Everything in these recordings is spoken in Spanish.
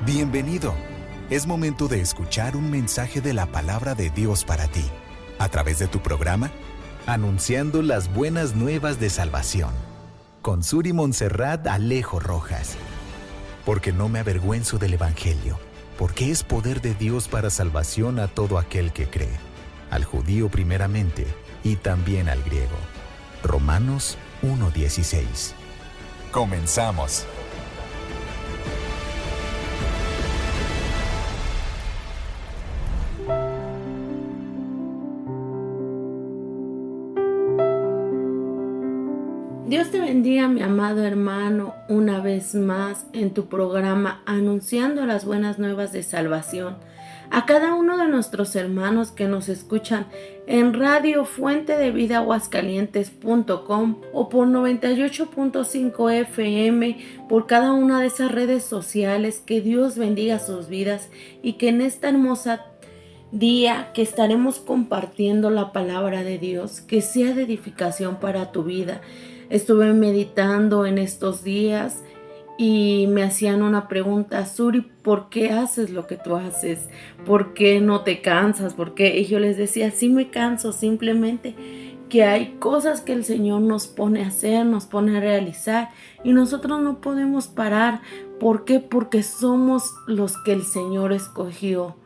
Bienvenido. Es momento de escuchar un mensaje de la palabra de Dios para ti, a través de tu programa, Anunciando las Buenas Nuevas de Salvación, con Suri Montserrat Alejo Rojas. Porque no me avergüenzo del Evangelio, porque es poder de Dios para salvación a todo aquel que cree, al judío primeramente y también al griego. Romanos 1:16. Comenzamos. Dios te bendiga, mi amado hermano, una vez más en tu programa Anunciando las Buenas Nuevas de Salvación. A cada uno de nuestros hermanos que nos escuchan en Radio Fuente de Vida Aguascalientes.com o por 98.5 FM, por cada una de esas redes sociales, que Dios bendiga sus vidas y que en esta hermosa día que estaremos compartiendo la palabra de Dios, que sea de edificación para tu vida. Estuve meditando en estos días y me hacían una pregunta: Suri, ¿por qué haces lo que tú haces? ¿Por qué no te cansas? ¿Por qué? Y yo les decía, sí me canso, simplemente que hay cosas que el Señor nos pone a hacer, nos pone a realizar y nosotros no podemos parar. ¿Por qué? Porque somos los que el Señor escogió.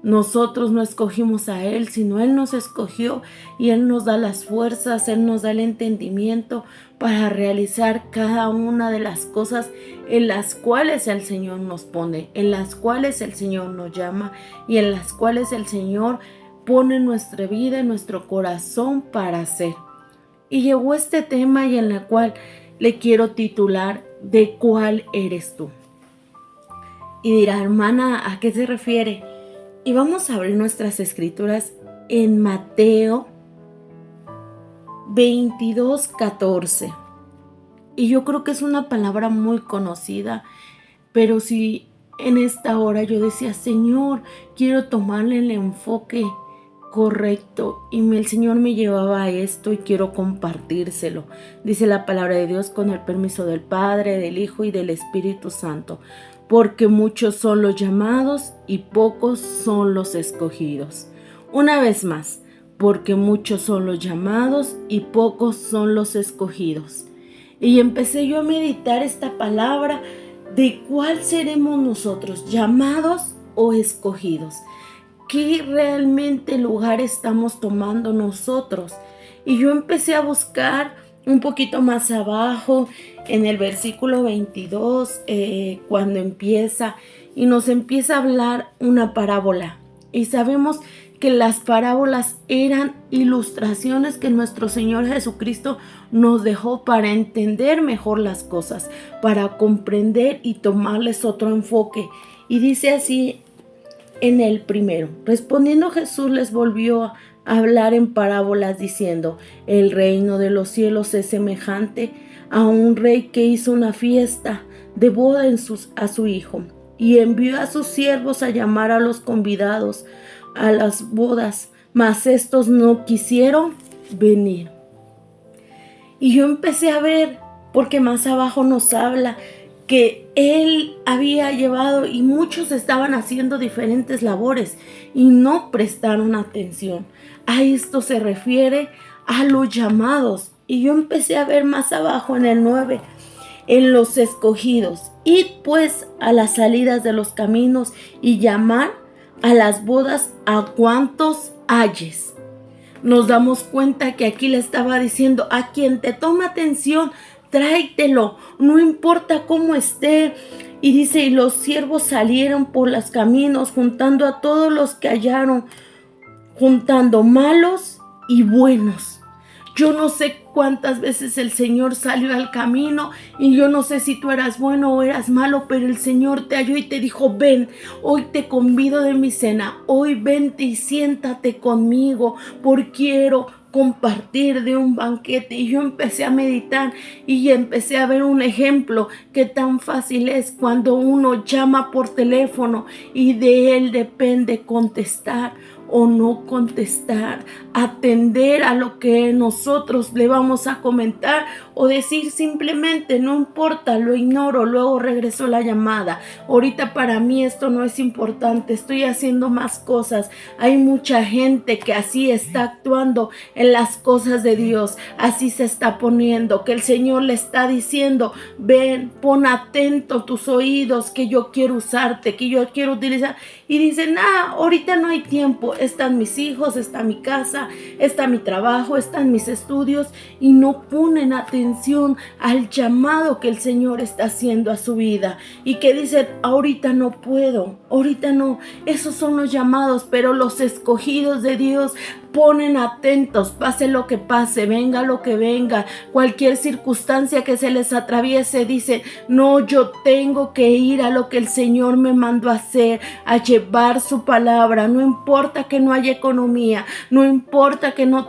Nosotros no escogimos a Él, sino Él nos escogió y Él nos da las fuerzas, Él nos da el entendimiento para realizar cada una de las cosas en las cuales el Señor nos pone, en las cuales el Señor nos llama y en las cuales el Señor pone nuestra vida, en nuestro corazón para hacer. Y llegó este tema y en la cual le quiero titular: ¿de cuál eres tú? Y dirá, hermana, ¿a qué se refiere? Y vamos a abrir nuestras escrituras en Mateo 22:14. Y yo creo que es una palabra muy conocida, pero si en esta hora yo decía, Señor, quiero tomarle el enfoque correcto, y el Señor me llevaba a esto y quiero compartírselo. Dice la palabra de Dios: con el permiso del Padre, del Hijo y del Espíritu Santo. Porque muchos son los llamados y pocos son los escogidos. Una vez más, porque muchos son los llamados y pocos son los escogidos. Y empecé yo a meditar esta palabra de cuál seremos nosotros, llamados o escogidos. ¿Qué realmente lugar estamos tomando nosotros? Y yo empecé a buscar un poquito más abajo, en el versículo 22, cuando empieza y nos empieza a hablar una parábola. Y sabemos que las parábolas eran ilustraciones que nuestro Señor Jesucristo nos dejó para entender mejor las cosas, para comprender y tomarles otro enfoque. Y dice así en el primero: respondiendo Jesús les volvió a hablar en parábolas diciendo: el reino de los cielos es semejante a un rey que hizo una fiesta de boda a su hijo, y envió a sus siervos a llamar a los convidados a las bodas, mas estos no quisieron venir. Y yo empecé a ver, porque más abajo nos habla que él había llevado y muchos estaban haciendo diferentes labores y no prestaron atención. A esto se refiere a los llamados. Y yo empecé a ver más abajo en el 9, en los escogidos: id pues a las salidas de los caminos y llamar a las bodas a cuantos halles. Nos damos cuenta que aquí le estaba diciendo: a quien te toma atención, tráetelo, no importa cómo esté. Y dice: y los siervos salieron por los caminos, juntando a todos los que hallaron, juntando malos y buenos. Yo no sé cuántas veces el Señor salió al camino y yo no sé si tú eras bueno o eras malo, pero el Señor te halló y te dijo: ven, hoy te convido de mi cena, hoy vente y siéntate conmigo, porque quiero compartir de un banquete. Y yo empecé a meditar y empecé a ver un ejemplo que tan fácil es cuando uno llama por teléfono y de él depende contestar. o no contestar, atender a lo que nosotros le vamos a comentar o decir simplemente no importa, lo ignoro, luego regreso la llamada. Ahorita para mí esto no es importante, estoy haciendo más cosas. Hay mucha gente que así está actuando en las cosas de Dios, así se está poniendo, que el Señor le está diciendo, ven, pon atento tus oídos, que yo quiero usarte, que yo quiero utilizar. Y dicen, ahorita no hay tiempo, están mis hijos, está mi casa, está mi trabajo, están mis estudios, y no ponen atención al llamado que el Señor está haciendo a su vida, y que dicen, ahorita no puedo, ahorita no. Esos son los llamados, pero los escogidos de Dios ponen atentos, pase lo que pase, venga lo que venga, cualquier circunstancia que se les atraviese, dicen, no, yo tengo que ir a lo que el Señor me mandó a hacer, a llevar su palabra, no importa que no haya economía, no importa que no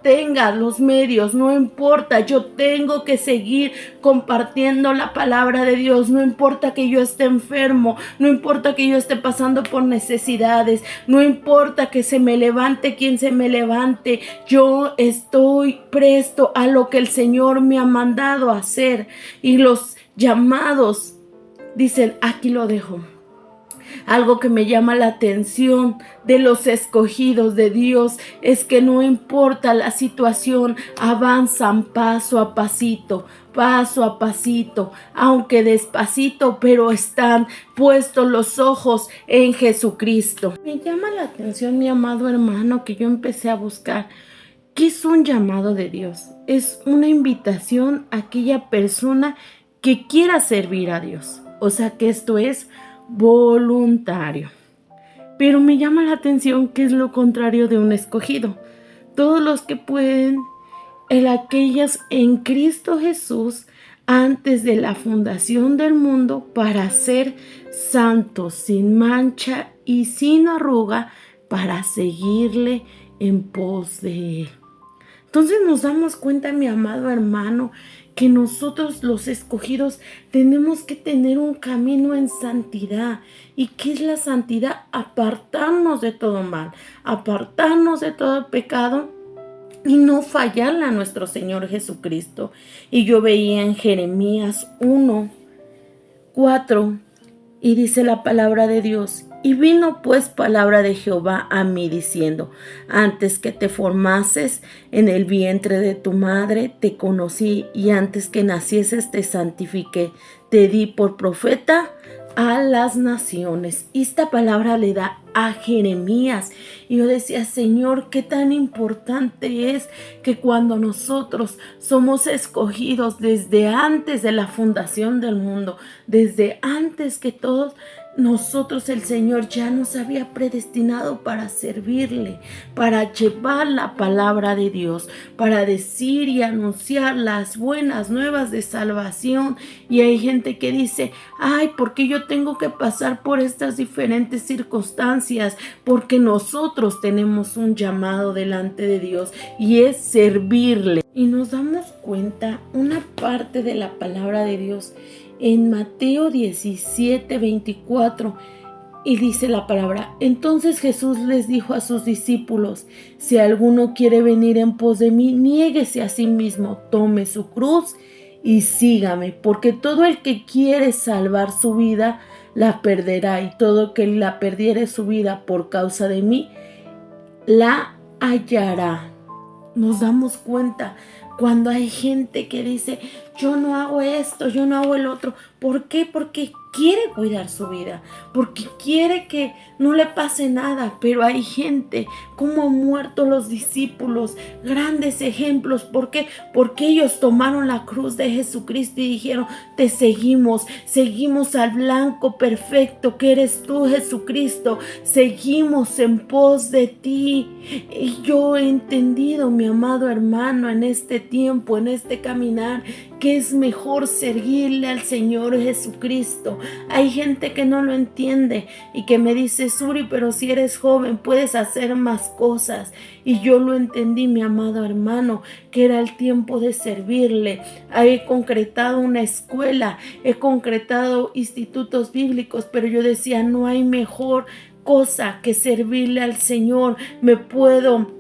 tenga los medios, no importa, yo tengo que seguir compartiendo la palabra de Dios, no importa que yo esté enfermo, no importa que yo esté pasando por necesidades, no importa que se me levante quien se me levante, yo estoy presto a lo que el Señor me ha mandado a hacer. Y los llamados dicen, aquí lo dejo. Algo que me llama la atención de los escogidos de Dios es que no importa la situación, avanzan paso a pasito, aunque despacito, pero están puestos los ojos en Jesucristo. Me llama la atención, mi amado hermano, que yo empecé a buscar ¿qué es un llamado de Dios? Es una invitación a aquella persona que quiera servir a Dios. O sea que esto es voluntario. Pero me llama la atención que es lo contrario de un escogido. Todos los que pueden, aquellas en Cristo Jesús antes de la fundación del mundo para ser santos, sin mancha y sin arruga, para seguirle en pos de Él. Entonces nos damos cuenta, mi amado hermano, que nosotros los escogidos tenemos que tener un camino en santidad. ¿Y qué es la santidad? Apartarnos de todo mal, apartarnos de todo pecado y no fallarle a nuestro Señor Jesucristo. Y yo veía en Jeremías 1:4 y dice la palabra de Dios: y vino pues palabra de Jehová a mí diciendo: antes que te formases en el vientre de tu madre, te conocí, y antes que nacieses te santifiqué, te di por profeta a las naciones. Y esta palabra le da a Jeremías. Y yo decía, Señor, qué tan importante es que cuando nosotros somos escogidos desde antes de la fundación del mundo, desde antes que todos, nosotros, el Señor ya nos había predestinado para servirle, para llevar la palabra de Dios, para decir y anunciar las buenas nuevas de salvación. Y hay gente que dice, ay, ¿por qué yo tengo que pasar por estas diferentes circunstancias? Porque nosotros tenemos un llamado delante de Dios y es servirle. Y nos damos cuenta una parte de la palabra de Dios en Mateo 17:24, y dice la palabra: entonces Jesús les dijo a sus discípulos: si alguno quiere venir en pos de mí, niéguese a sí mismo, tome su cruz y sígame, porque todo el que quiere salvar su vida la perderá, y todo el que la perdiere su vida por causa de mí la hallará. Nos damos cuenta cuando hay gente que dice, yo no hago esto, yo no hago el otro. ¿Por qué? Porque quiere cuidar su vida, porque quiere que no le pase nada. Pero hay gente, como han muerto los discípulos, grandes ejemplos. ¿Por qué? Porque ellos tomaron la cruz de Jesucristo y dijeron, te seguimos al blanco perfecto que eres tú, Jesucristo, seguimos en pos de ti. Y yo he entendido, mi amado hermano, en este tiempo, en este caminar, que es mejor seguirle al Señor Jesucristo. Hay gente que no lo entiende y que me dice, Suri, pero si eres joven puedes hacer más cosas. Y yo lo entendí, mi amado hermano, que era el tiempo de servirle. He concretado una escuela, he concretado institutos bíblicos, pero yo decía, no hay mejor cosa que servirle al Señor. Me puedo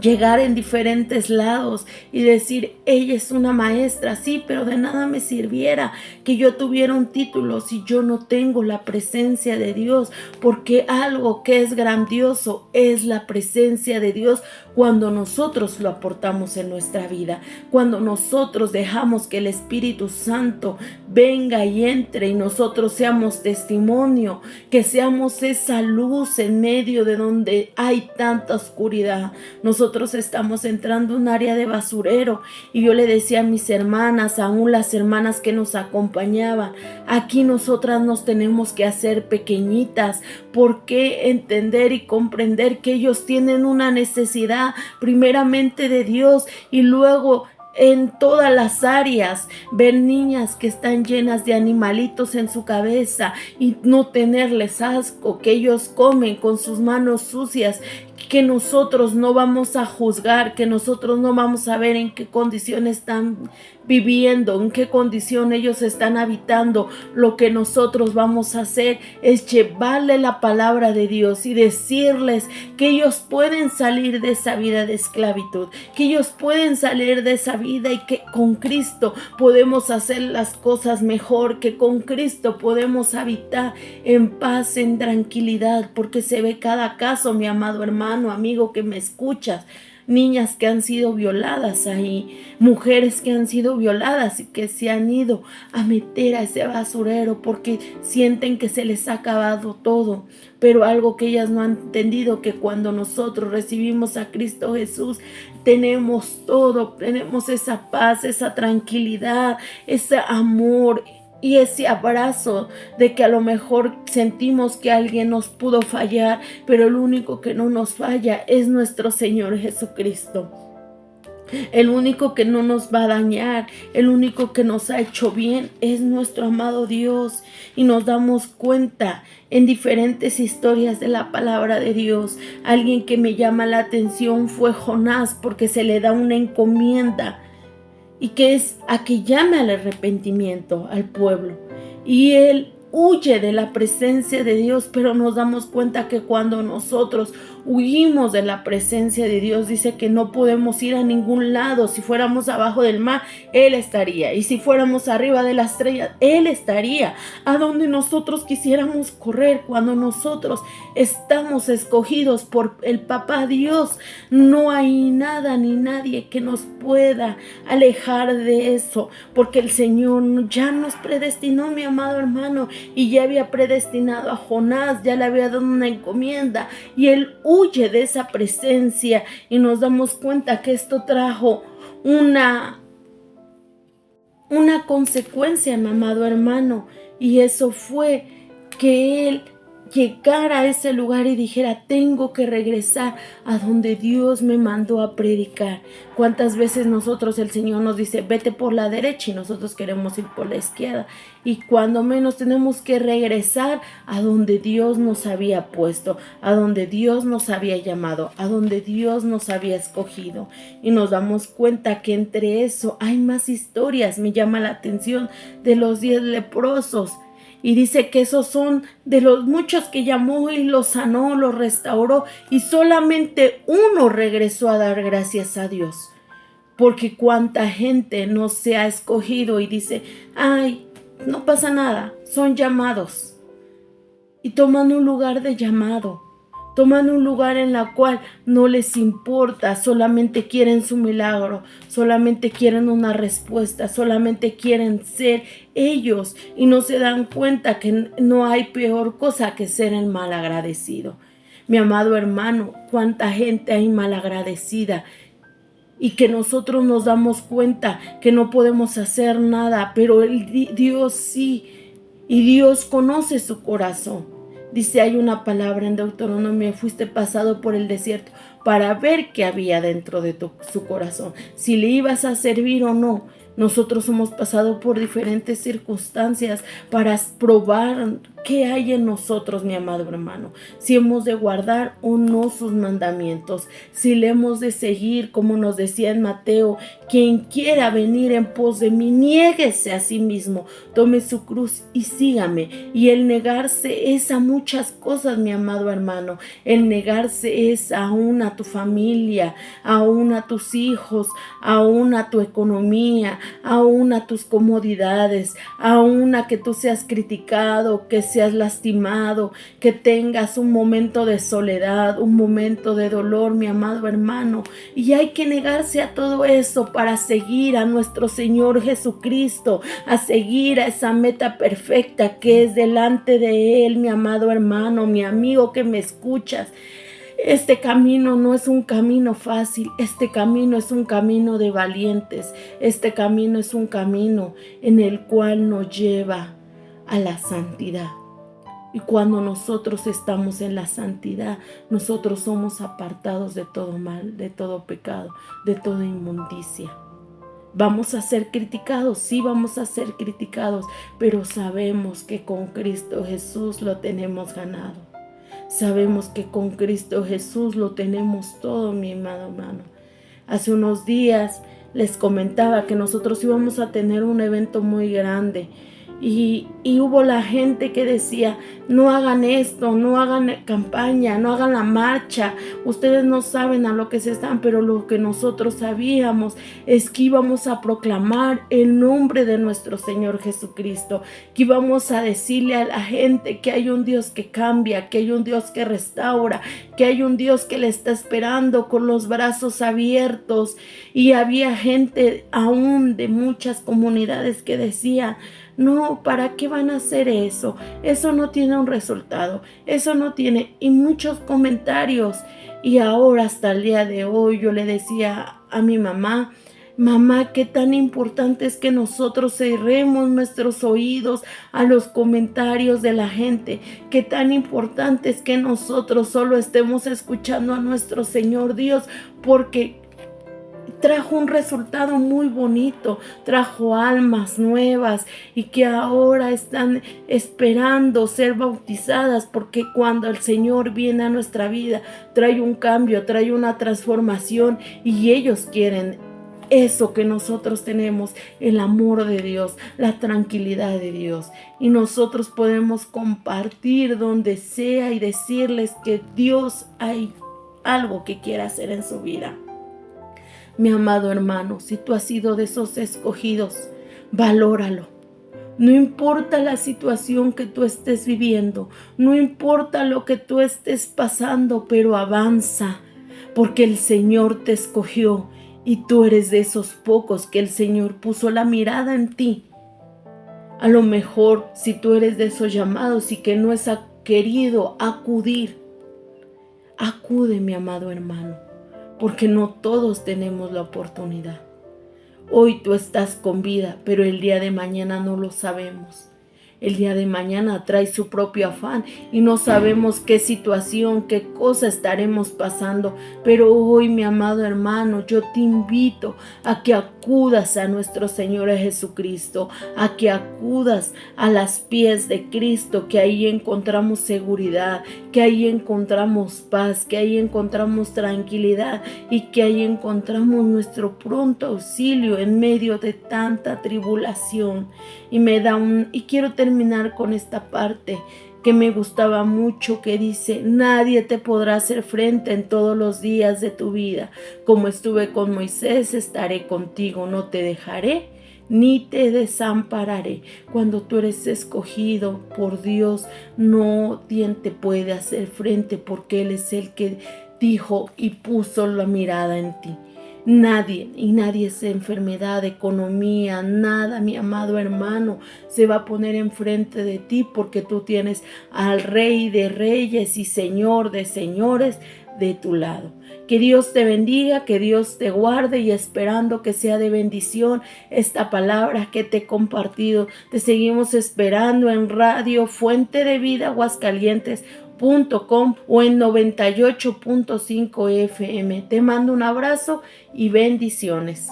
llegar en diferentes lados y decir, ella es una maestra, sí, pero de nada me sirviera que yo tuviera un título si yo no tengo la presencia de Dios, porque algo que es grandioso es la presencia de Dios cuando nosotros lo aportamos en nuestra vida, cuando nosotros dejamos que el Espíritu Santo venga y entre y nosotros seamos testimonio, que seamos esa luz en medio de donde hay tanta oscuridad. Nosotros estamos entrando en un área de basurero y yo le decía a mis hermanas, aún las hermanas que nos acompañaban, aquí nosotras nos tenemos que hacer pequeñitas, porque entender y comprender que ellos tienen una necesidad primeramente de Dios y luego en todas las áreas, ver niñas que están llenas de animalitos en su cabeza y no tenerles asco, que ellos comen con sus manos sucias, que nosotros no vamos a juzgar, que nosotros no vamos a ver en qué condición están viviendo, en qué condición ellos están habitando. Lo que nosotros vamos a hacer es llevarle la palabra de Dios y decirles que ellos pueden salir de esa vida de esclavitud, que ellos pueden salir de esa vida y que con Cristo podemos hacer las cosas mejor, que con Cristo podemos habitar en paz, en tranquilidad, porque se ve cada caso, mi amado hermano, amigo que me escuchas. Niñas que han sido violadas ahí, mujeres que han sido violadas y que se han ido a meter a ese basurero porque sienten que se les ha acabado todo. Pero algo que ellas no han entendido, que cuando nosotros recibimos a Cristo Jesús, tenemos todo, tenemos esa paz, esa tranquilidad, ese amor y ese abrazo de que a lo mejor sentimos que alguien nos pudo fallar, pero el único que no nos falla es nuestro Señor Jesucristo. El único que no nos va a dañar, el único que nos ha hecho bien es nuestro amado Dios. Y nos damos cuenta en diferentes historias de la palabra de Dios. Alguien que me llama la atención fue Jonás, porque se le da una encomienda y que es a que llame al arrepentimiento al pueblo. Y él huye de la presencia de Dios, pero nos damos cuenta que cuando nosotros huimos de la presencia de Dios, dice que no podemos ir a ningún lado. Si fuéramos abajo del mar, Él estaría, y si fuéramos arriba de las estrellas, Él estaría. A donde nosotros quisiéramos correr, cuando nosotros estamos escogidos por el Papá Dios, no hay nada ni nadie que nos pueda alejar de eso, porque el Señor ya nos predestinó, mi amado hermano, y ya había predestinado a Jonás, ya le había dado una encomienda, y él huye de esa presencia, y nos damos cuenta que esto trajo una consecuencia, mi amado hermano, y eso fue que él llegara a ese lugar y dijera: tengo que regresar a donde Dios me mandó a predicar. ¿Cuántas veces nosotros, el Señor nos dice: vete por la derecha, y nosotros queremos ir por la izquierda? Y cuando menos tenemos que regresar a donde Dios nos había puesto, a donde Dios nos había llamado, a donde Dios nos había escogido. Y nos damos cuenta que entre eso hay más historias. Me llama la atención de los 10 leprosos. Y dice que esos son de los muchos que llamó y los sanó, los restauró, y solamente uno regresó a dar gracias a Dios. Porque cuánta gente no se ha escogido y dice: ay, no pasa nada, son llamados. Y toman un lugar de llamado. Toman un lugar en la cual no les importa, solamente quieren su milagro, solamente quieren una respuesta, solamente quieren ser ellos, y no se dan cuenta que no hay peor cosa que ser el malagradecido. Mi amado hermano, cuánta gente hay malagradecida, y que nosotros nos damos cuenta que no podemos hacer nada, pero Dios sí, y Dios conoce su corazón. Dice, hay una palabra en Deuteronomio: fuiste pasado por el desierto para ver qué había dentro de su corazón, si le ibas a servir o no. Nosotros hemos pasado por diferentes circunstancias para probar qué hay en nosotros, mi amado hermano, si hemos de guardar o no sus mandamientos, si le hemos de seguir, como nos decía en Mateo, quien quiera venir en pos de mí, niéguese a sí mismo, tome su cruz y sígame. Y el negarse es a muchas cosas, mi amado hermano. El negarse es aún a tu familia, aún a tus hijos, aún a tu economía, aún a tus comodidades, aún a que tú seas criticado, que seas lastimado, que tengas un momento de soledad, un momento de dolor, mi amado hermano. Y hay que negarse a todo eso para seguir a nuestro Señor Jesucristo, a seguir a esa meta perfecta que es delante de Él, mi amado hermano, mi amigo que me escuchas. Este camino no es un camino fácil, este camino es un camino de valientes, este camino es un camino en el cual nos lleva a la santidad. Y cuando nosotros estamos en la santidad, nosotros somos apartados de todo mal, de todo pecado, de toda inmundicia. Vamos a ser criticados, sí vamos a ser criticados, pero sabemos que con Cristo Jesús lo tenemos ganado. Sabemos que con Cristo Jesús lo tenemos todo, mi amado hermano. Hace unos días les comentaba que nosotros íbamos a tener un evento muy grande y hubo la gente que decía, no hagan esto, no hagan campaña, no hagan la marcha, ustedes no saben a lo que se están, pero lo que nosotros sabíamos es que íbamos a proclamar el nombre de nuestro Señor Jesucristo, que íbamos a decirle a la gente que hay un Dios que cambia, que hay un Dios que restaura, que hay un Dios que le está esperando con los brazos abiertos. Y había gente aún de muchas comunidades que decían, no, ¿para qué van a hacer eso? Eso no tiene un resultado, eso no tiene, y muchos comentarios. Y ahora hasta el día de hoy yo le decía a mi mamá, mamá, qué tan importante es que nosotros cerremos nuestros oídos a los comentarios de la gente, qué tan importante es que nosotros solo estemos escuchando a nuestro Señor Dios, porque trajo un resultado muy bonito, trajo almas nuevas y que ahora están esperando ser bautizadas, porque cuando el Señor viene a nuestra vida, trae un cambio, trae una transformación y ellos quieren eso que nosotros tenemos, el amor de Dios, la tranquilidad de Dios. Y nosotros podemos compartir donde sea y decirles que Dios hay algo que quiere hacer en su vida. Mi amado hermano, si tú has sido de esos escogidos, valóralo. No importa la situación que tú estés viviendo, no importa lo que tú estés pasando, pero avanza, porque el Señor te escogió y tú eres de esos pocos que el Señor puso la mirada en ti. A lo mejor si tú eres de esos llamados y que no has querido acudir, acude, mi amado hermano, porque no todos tenemos la oportunidad. Hoy tú estás con vida, pero el día de mañana no lo sabemos. El día de mañana trae su propio afán y no sabemos qué situación, qué cosa estaremos pasando. Pero hoy, mi amado hermano, yo te invito a que acudas a nuestro Señor Jesucristo, a que acudas a los pies de Cristo, que ahí encontramos seguridad, que ahí encontramos paz, que ahí encontramos tranquilidad y que ahí encontramos nuestro pronto auxilio en medio de tanta tribulación. Y quiero terminar con esta parte que me gustaba mucho, que dice, nadie te podrá hacer frente en todos los días de tu vida. Como estuve con Moisés, estaré contigo, no te dejaré ni te desampararé. Cuando tú eres escogido por Dios, nadie te puede hacer frente, porque Él es el que dijo y puso la mirada en ti. Nadie, y nadie, es enfermedad, economía, nada, mi amado hermano, se va a poner enfrente de ti, porque tú tienes al Rey de Reyes y Señor de Señores de tu lado. Que Dios te bendiga, que Dios te guarde, y esperando que sea de bendición esta palabra que te he compartido. Te seguimos esperando en Radio Fuente de Vida Aguascalientes.com o en 98.5 FM. Te mando un abrazo y bendiciones.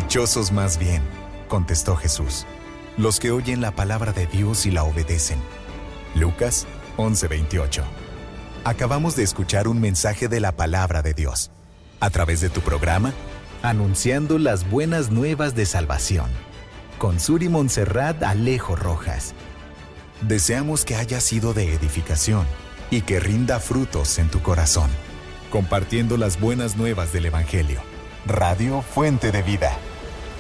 Dichosos más bien, contestó Jesús, los que oyen la palabra de Dios y la obedecen. Lucas 11:28. Acabamos de escuchar un mensaje de la palabra de Dios, a través de tu programa, Anunciando las Buenas Nuevas de Salvación, con Suri Montserrat Alejo Rojas. Deseamos que haya sido de edificación y que rinda frutos en tu corazón, compartiendo las buenas nuevas del Evangelio. Radio Fuente de Vida.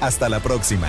Hasta la próxima.